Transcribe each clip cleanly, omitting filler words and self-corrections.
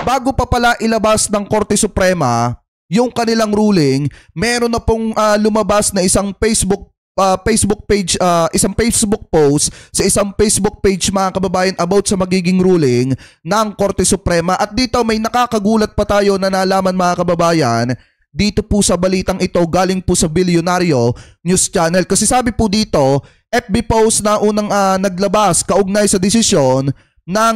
bago pa pala ilabas ng Korte Suprema yung kanilang ruling, meron na pong lumabas na isang Facebook page, isang Facebook post sa isang Facebook page mga kababayan about sa magiging ruling ng Korte Suprema. At dito may nakakagulat pa tayo na nalaman mga kababayan dito po sa balitang ito galing po sa Bilyonaryo News Channel. Kasi sabi po dito, FB post na unang naglabas kaugnay sa desisyon ng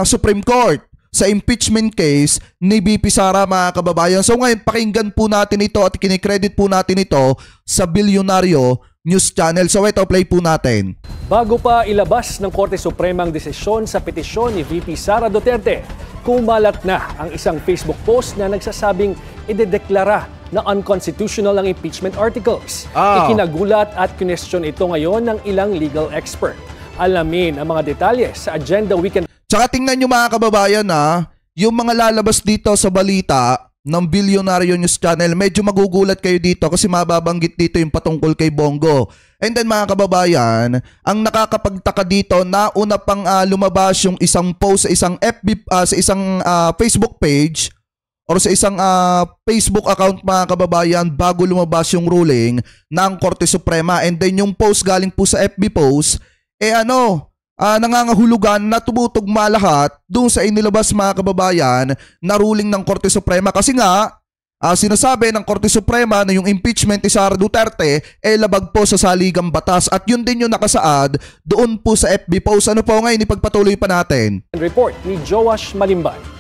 Supreme Court sa impeachment case ni VP Sara mga kababayan. So ngayon pakinggan po natin ito at kinikredit po natin ito sa Bilyonaryo News Channel. So ito, play po natin. Bago pa ilabas ng Korte Suprema ang desisyon sa petisyon ni VP Sara Duterte, kumalat na ang isang Facebook post na nagsasabing idedeklara na unconstitutional ang impeachment articles. Ikinagulat at kinestyon ito ngayon ng ilang legal expert. Alamin ang mga detalye sa Agenda Weekend. Tsaka tingnan nyo mga kababayan yung mga lalabas dito sa balita ng Bilyonaryo News Channel, medyo magugulat kayo dito kasi mababanggit dito yung patungkol kay Bongo. And then mga kababayan, ang nakakapagtaka dito na una pang lumabas yung isang post sa isang sa isang Facebook page or sa isang Facebook account mga kababayan bago lumabas yung ruling ng Korte Suprema. And then yung post galing po sa FB post, nangangahulugan na tumutugma lahat doon sa inilabas mga kababayan na ruling ng Korte Suprema. Kasi nga, sinasabi ng Korte Suprema na yung impeachment ni Sara Duterte labag po sa saligang batas. At yun din yung nakasaad doon po sa FB post. Ano po ngayon, ipagpatuloy pa natin. Report ni Joash Malimbay.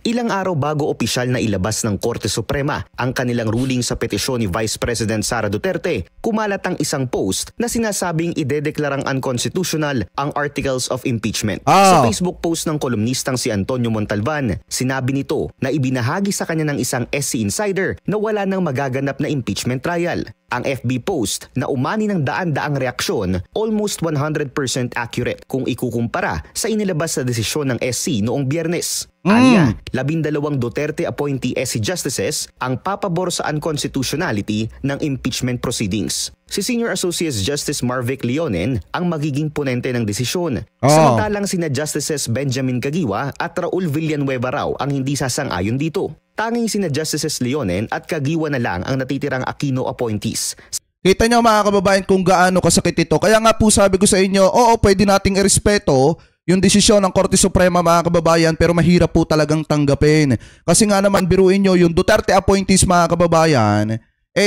Ilang araw bago opisyal na ilabas ng Korte Suprema ang kanilang ruling sa petisyon ni Vice President Sara Duterte, kumalat ang isang post na sinasabing idedeklarang unconstitutional ang Articles of Impeachment. Sa Facebook post ng kolumnistang si Antonio Montalban, sinabi nito na ibinahagi sa kanya ng isang SC Insider na wala nang magaganap na impeachment trial. Ang FB post na umani ng daan-daang reaksyon, almost 100% accurate kung ikukumpara sa inilabas na desisyon ng SC noong Biyernes. Anya, 12 Duterte appointee SC justices ang papabor sa unconstitutionality ng impeachment proceedings. Si Senior Associate Justice Marvic Leonen ang magiging ponente ng desisyon. Samantalang sina Justices Benjamin Caguioa at Raul Villanueva raw ang hindi sasang-ayon dito. Tanging sina Justices Leonen at Caguioa na lang ang natitirang Aquino appointees. Kita nyo mga kababayan kung gaano kasakit ito. Kaya nga po sabi ko sa inyo, pwede nating irespeto yung desisyon ng Korte Suprema mga kababayan, pero mahirap po talagang tanggapin. Kasi nga naman biruin nyo, yung Duterte appointees mga kababayan,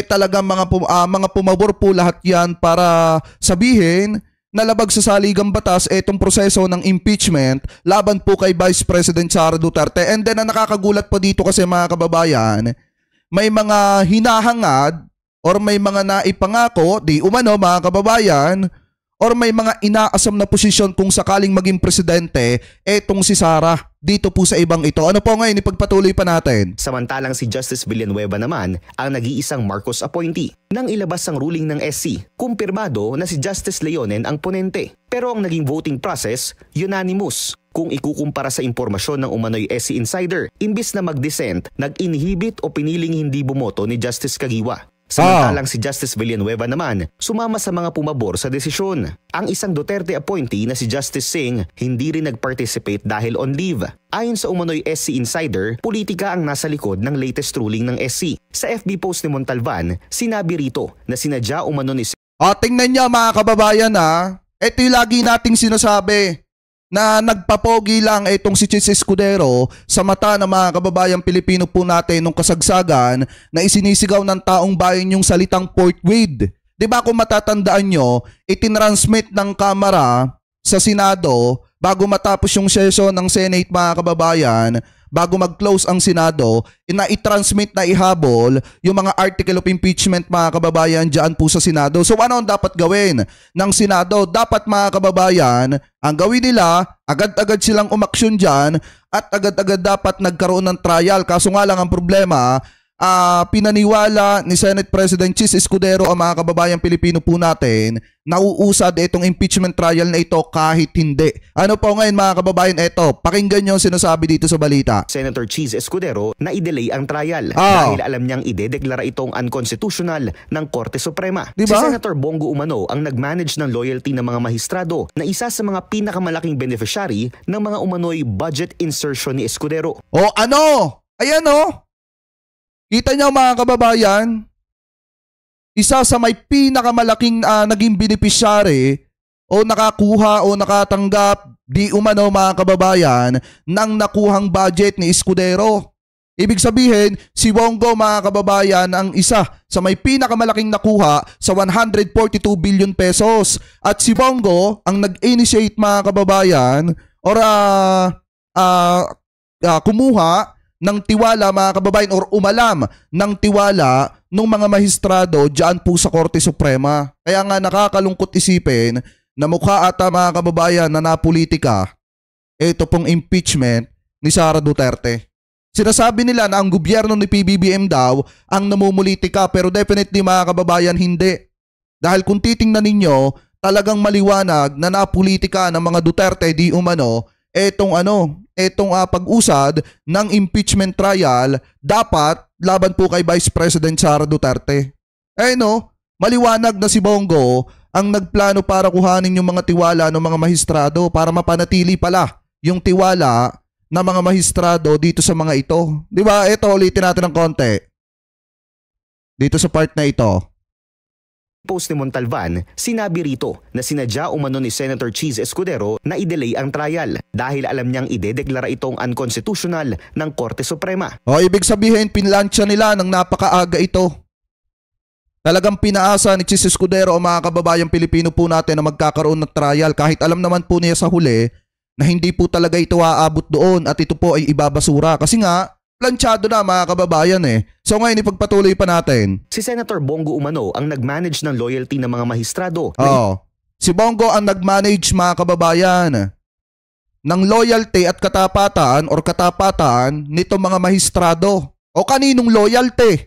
talagang mga pumabor po lahat yan para sabihin na labag sa saligang batas itong proseso ng impeachment laban po kay Vice President Sara Duterte. And then ang nakakagulat pa dito kasi mga kababayan, may mga hinahangad or may mga naipangako, di umano mga kababayan, or may mga inaasam na posisyon kung sakaling maging presidente etong si Sara dito po sa ibang ito. Ano po ngayon, ipagpatuloy pa natin. Samantalang si Justice Villanueva naman ang nag-iisang Marcos appointee. Nang ilabas ang ruling ng SC, kumpirmado na si Justice Leonen ang ponente. Pero ang naging voting process, unanimous. Kung ikukumpara sa impormasyon ng umano'y SC Insider, imbis na mag-dissent, nag-inhibit o piniling hindi bumoto ni Justice Caguioa. Samantalang si Justice Villanueva naman sumama sa mga pumabor sa desisyon. Ang isang Duterte appointee na si Justice Singh hindi rin nag-participate dahil on leave. Ayon sa umano'y SC Insider, politika ang nasa likod ng latest ruling ng SC. Sa FB post ni Montalban, sinabi rito na sinadya umano ni tingnan niya mga kababayan ito yung lagi nating sinasabi na nagpapogi lang itong si Chis Escudero sa mata ng mga kababayang Pilipino po natin nung kasagsagan na isinisigaw ng taong bayan yung salitang Port Weed. Diba kung matatandaan nyo, itinransmit ng Kamara sa Senado bago matapos yung session ng Senate mga kababayan, bago mag-close ang Senado, i-transmit na ihabol yung mga article of impeachment mga kababayan dyan po sa Senado. So ano ang dapat gawin ng Senado? Dapat mga kababayan, ang gawin nila, agad-agad silang umaksyon dyan at agad-agad dapat nagkaroon ng trial. Kaso nga lang ang problema, pinaniwala ni Senate President Chis Escudero ang mga kababayang Pilipino po natin na uusad itong impeachment trial na ito kahit hindi. Ano po ngayon mga kababayan, ito, pakinggan nyo ang sinasabi dito sa balita. Senator Chis Escudero na i-delay ang trial dahil alam niyang idedeklara itong unconstitutional ng Korte Suprema. Diba? Si Senator Bongo Umano ang nag-manage ng loyalty ng mga mahistrado na isa sa mga pinakamalaking beneficiary ng mga umano'y budget insertion ni Escudero. O ano? Ayan o. Kita niyo mga kababayan, isa sa may pinakamalaking naging beneficiary o nakakuha o nakatanggap di umano mga kababayan ng nakuhang budget ni Escudero. Ibig sabihin, si Bongo mga kababayan ang isa sa may pinakamalaking nakuha sa 142 billion pesos. At si Bongo ang nag-initiate mga kababayan or kumuha ng tiwala mga kababayan or umalam ng tiwala ng mga mahistrado dyan po sa Korte Suprema. Kaya nga nakakalungkot isipin na mukha ata mga kababayan na napolitika ito pong impeachment ni Sara Duterte. Sinasabi nila na ang gobyerno ni PBBM daw ang namumulitika pero definitely mga kababayan hindi. Dahil kung titingnan ninyo talagang maliwanag na napolitika ng mga Duterte di umano etong pag-usad ng impeachment trial dapat laban po kay Vice President Sara Duterte. Maliwanag na si Bongo ang nagplano para kuhanin yung mga tiwala ng mga mahistrado para mapanatili pala yung tiwala ng mga mahistrado dito sa mga ito. Di ba? Ito, ulitin natin ng konti. Dito sa part na ito. Post ni Montalvan, sinabi rito na sinadya umano ni Senator Chis Escudero na i-delay ang trial dahil alam niyang idedeklara itong unconstitutional ng Korte Suprema. O ibig sabihin pinlansya nila ng napakaaga ito. Talagang pinaasa ni Chis Escudero o mga kababayang Pilipino po natin na magkakaroon ng trial kahit alam naman po niya sa huli na hindi po talaga ito aabot doon at ito po ay ibabasura. Kasi nga, planchado na mga kababayan eh. So ngayon ipagpatuloy pa natin. Si Senator Bongo Umano ang nag-manage ng loyalty ng mga mahistrado. Si Bongo ang nag-manage mga kababayan ng loyalty at katapatan or katapatan nito mga mahistrado. O kaninong loyalty?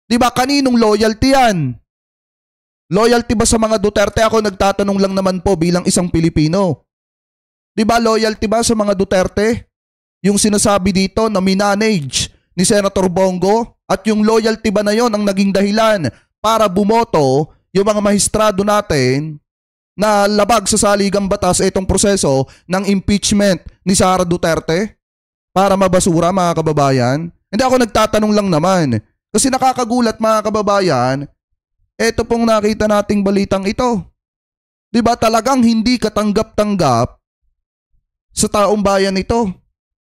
Diba kaninong loyalty yan? Loyalty ba sa mga Duterte? Ako nagtatanong lang naman po bilang isang Pilipino. Diba loyalty ba sa mga Duterte? Yung sinasabi dito na minanage ni Senator Bongo at yung loyalty ba na yon ang naging dahilan para bumoto yung mga mahistrado natin na labag sa saligang batas itong proseso ng impeachment ni Sara Duterte para mabasura mga kababayan? Hindi ako nagtatanong lang naman kasi nakakagulat mga kababayan, ito pong nakita nating balitang ito. Diba talagang hindi katanggap-tanggap sa taong bayan ito?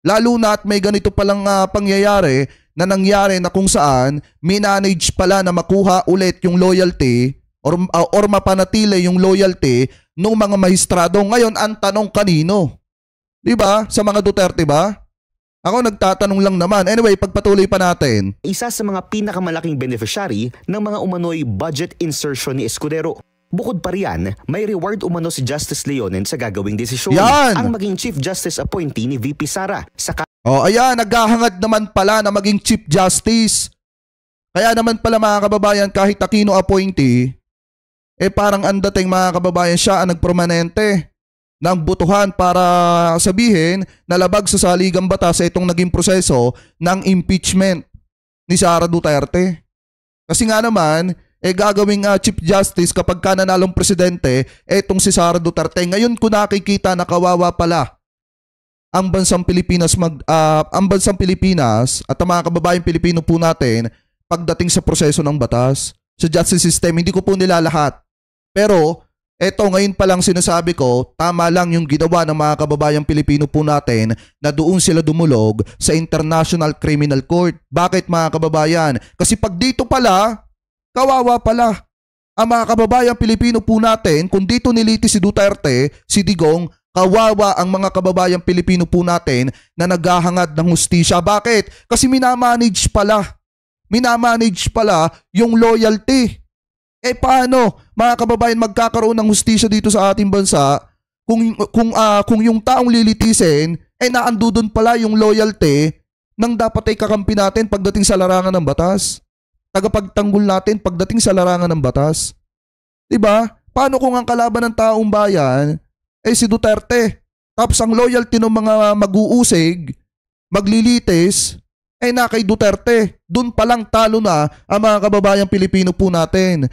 Lalo na at may ganito palang pangyayari na nangyari na kung saan minanage pala na makuha ulit yung loyalty or mapanatili yung loyalty ng mga mahistrado. Ngayon, ang tanong kanino? Diba? Sa mga Duterte ba? Ako nagtatanong lang naman. Anyway, pagpatuloy pa natin. Isa sa mga pinakamalaking beneficiary ng mga umano'y budget insertion ni Escudero. Bukod pa riyan, may reward umano si Justice Leonen sa gagawing desisyon. Yan! Ang maging Chief Justice appointee ni VP Sara. Ayan, naghahangad naman pala na maging Chief Justice. Kaya naman pala mga kababayan, kahit Aquino appointee, parang ang dating mga kababayan siya ang nagpermanente ng butuhan para sabihin na labag sa saligang batas itong naging proseso ng impeachment ni Sara Duterte. Kasi nga naman, gagawing Chief Justice kapag ka nanalong presidente, etong si Sara Duterte. Ngayon ko nakikita na kawawa pala ang bansang Pilipinas at ang mga kababayang Pilipino po natin pagdating sa proseso ng batas, sa justice system. Hindi ko po nila lahat. Pero eto ngayon pa lang sinasabi ko, tama lang yung ginawa ng mga kababayang Pilipino po natin na doon sila dumulog sa International Criminal Court. Bakit mga kababayan? Kasi pag dito pala, kawawa pala ang mga kababayang Pilipino po natin. Kung dito niliti si Duterte, si Digong, kawawa ang mga kababayang Pilipino po natin na naghahangad ng hustisya. Bakit? Kasi minamanage pala yung loyalty. Paano mga kababayan magkakaroon ng hustisya dito sa ating bansa kung yung taong lilitisin naandudon pala yung loyalty ng dapat ay kakampi natin pagdating sa larangan ng batas. Tagapagtanggol natin pagdating sa larangan ng batas. Diba? Paano kung ang kalaban ng taong bayan ay si Duterte? Tapos ang loyalty ng mga mag-uusig, maglilitis, ay na kay Duterte. Doon palang talo na ang mga kababayang Pilipino po natin.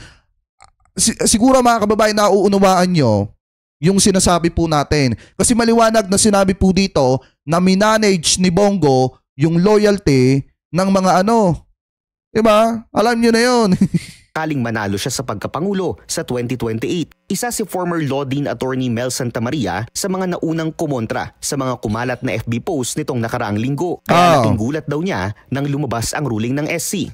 Siguro mga kababayan, nauunawaan nyo yung sinasabi po natin. Kasi maliwanag na sinabi po dito na minanage ni Bongo yung loyalty ng mga ano. Diba? Alam nyo na yun. Kaling manalo siya sa pagkapangulo sa 2028. Isa si former Law Dean Attorney Mel Santamaria sa mga naunang kumontra sa mga kumalat na FB post nitong nakaraang linggo. Kaya laking gulat daw niya nang lumabas ang ruling ng SC.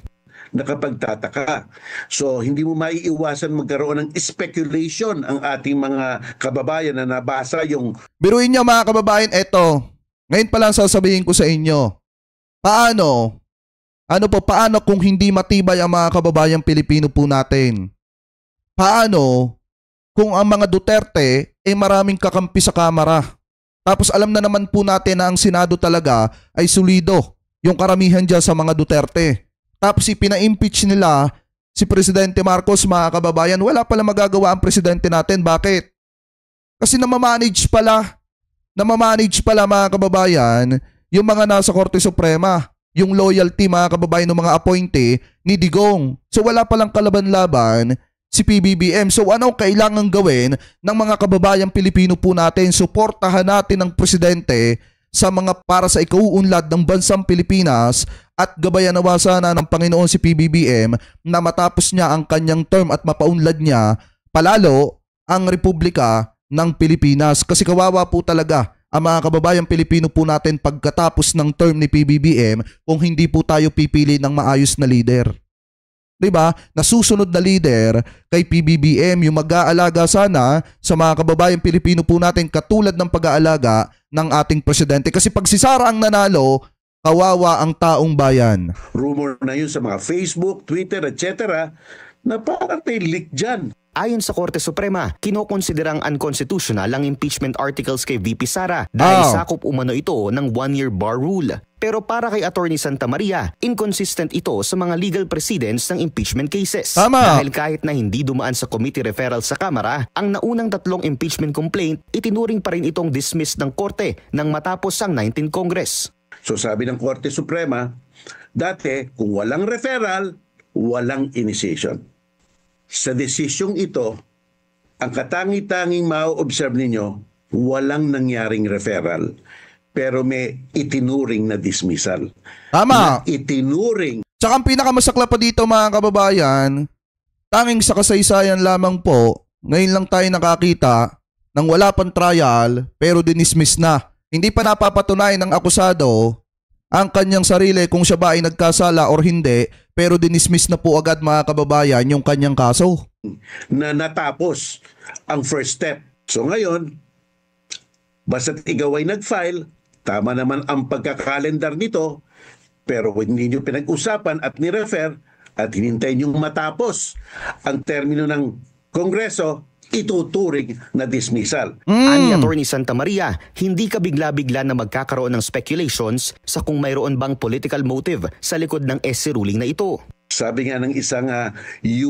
Nakapagtataka. So hindi mo maiiwasan magkaroon ng speculation ang ating mga kababayan na nabasa yung... Biruin niyo mga kababayan, eto. Ngayon pa lang sasabihin ko sa inyo. Paano kung hindi matibay ang mga kababayang Pilipino po natin? Paano kung ang mga Duterte ay maraming kakampi sa Kamara? Tapos alam na naman po natin na ang Senado talaga ay solido. Yung karamihan dyan sa mga Duterte. Tapos ipina-impeach nila si Presidente Marcos, mga kababayan. Wala pala magagawa ang presidente natin. Bakit? Kasi namamanage pala mga kababayan yung mga nasa Korte Suprema. Yung loyalty mga kababayan ng mga appointee ni Digong. So wala palang kalaban-laban si PBBM. So ano kailangan gawin ng mga kababayang Pilipino po natin? Suportahan natin ang presidente sa mga para sa ikauunlad ng bansang Pilipinas at gabayan nawa sana ng Panginoon si PBBM na matapos niya ang kanyang term at mapaunlad niya palalo ang Republika ng Pilipinas. Kasi kawawa po talaga ang mga kababayang Pilipino po natin pagkatapos ng term ni PBBM kung hindi po tayo pipili ng maayos na leader. Diba? Nasusunod na leader kay PBBM yung mag-aalaga sana sa mga kababayang Pilipino po natin katulad ng pag-aalaga ng ating presidente. Kasi pag si Sara ang nanalo, kawawa ang taong bayan. Rumor na yun sa mga Facebook, Twitter, etc. na parang may leak dyan. Ayon sa Korte Suprema, kinokonsiderang unconstitutional ang impeachment articles kay VP Sara dahil sakop umano ito ng 1-year bar rule. Pero para kay Attorney Santamaria, inconsistent ito sa mga legal precedents ng impeachment cases. Tama. Dahil kahit na hindi dumaan sa committee referral sa Kamara, ang naunang 3 impeachment complaint, itinuring pa rin itong dismissed ng Korte nang matapos ang 19th Congress. So sabi ng Korte Suprema, dati kung walang referral, walang initiation. Sa desisyong ito, ang katangi-tanging ma-observe ninyo, walang nangyaring referral. Pero may itinuring na dismissal. Tama. Na itinuring. Tsaka ang pinakamasakla pa dito mga kababayan, tanging sa kasaysayan lamang po, ngayon lang tayo nakakita ng wala pang trial pero dinismiss na. Hindi pa napapatunayan ng akusado ang kanyang sarili kung siya ba ay nagkasala or hindi, pero dinismiss na po agad mga kababayan yung kanyang kaso. Na natapos ang first step. So ngayon, basta't ikaw ay nag-file, tama naman ang pagkakalendar nito, pero hindi nyo pinag-usapan at ni-refer at hinintay nyo matapos ang termino ng Kongreso, ituturing na dismissal. Ani Attorney Santamaria, hindi ka bigla-bigla na magkakaroon ng speculations sa kung mayroon bang political motive sa likod ng SC ruling na ito. Sabi nga ng isang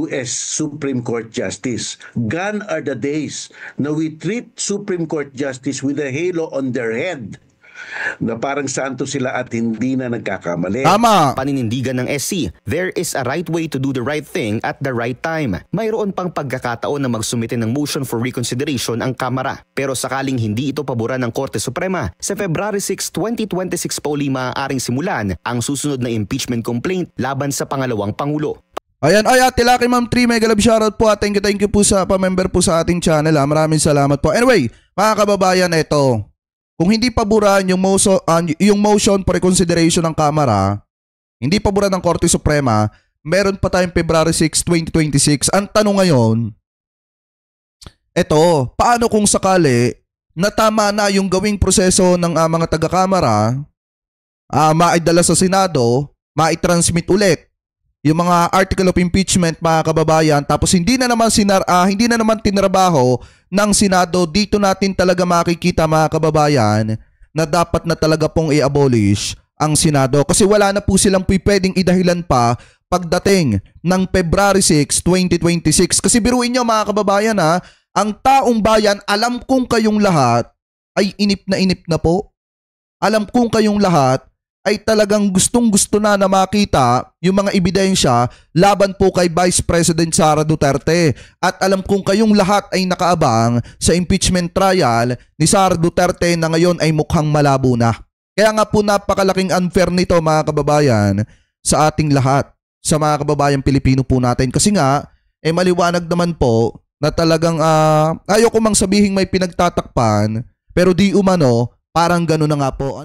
US Supreme Court Justice, gone are the days na we treat Supreme Court Justice with a halo on their head. Na parang santo sila at hindi na nagkakamali. Tama. Paninindigan ng SC, there is a right way to do the right thing at the right time. Mayroon pang pagkakataon na magsumite ng motion for reconsideration ang Kamara. Pero sakaling hindi ito paboran ng Korte Suprema, sa February 6, 2026 pa uli maaaring simulan ang susunod na impeachment complaint laban sa pangalawang Pangulo. Ayan, Tilaki Ma'am 3, mega love shoutout po. Thank you po sa pa-member po sa ating channel. Maraming salamat po. Anyway, mga kababayan, ito. Kung hindi paboran yung motion for reconsideration ng Kamara, hindi paboran ng Korte Suprema, meron pa tayong February 6, 2026. Ang tanong ngayon, eto, paano kung sakali na tama na yung gawing proseso ng mga taga-Kamara, maidala sa Senado, maitransmit ulit yung mga article of impeachment mga kababayan, tapos hindi na naman tinrabaho ng Senado, dito natin talaga makikita mga kababayan na dapat na talaga pong i-abolish ang Senado. Kasi wala na po silang pwedeng idahilan pa pagdating ng February 6, 2026. Kasi biruin nyo mga kababayan ha, ang taong bayan, alam kong kayong lahat ay inip na po. Alam kong kayong lahat ay talagang gustong-gusto na makita yung mga ebidensya laban po kay Vice President Sara Duterte. At alam kong kayong lahat ay nakaabang sa impeachment trial ni Sara Duterte na ngayon ay mukhang malabo na. Kaya nga po napakalaking unfair nito mga kababayan sa ating lahat, sa mga kababayan Pilipino po natin. Kasi nga, maliwanag naman po na talagang ayoko mang sabihing may pinagtatakpan, pero di umano, parang gano'n na nga po.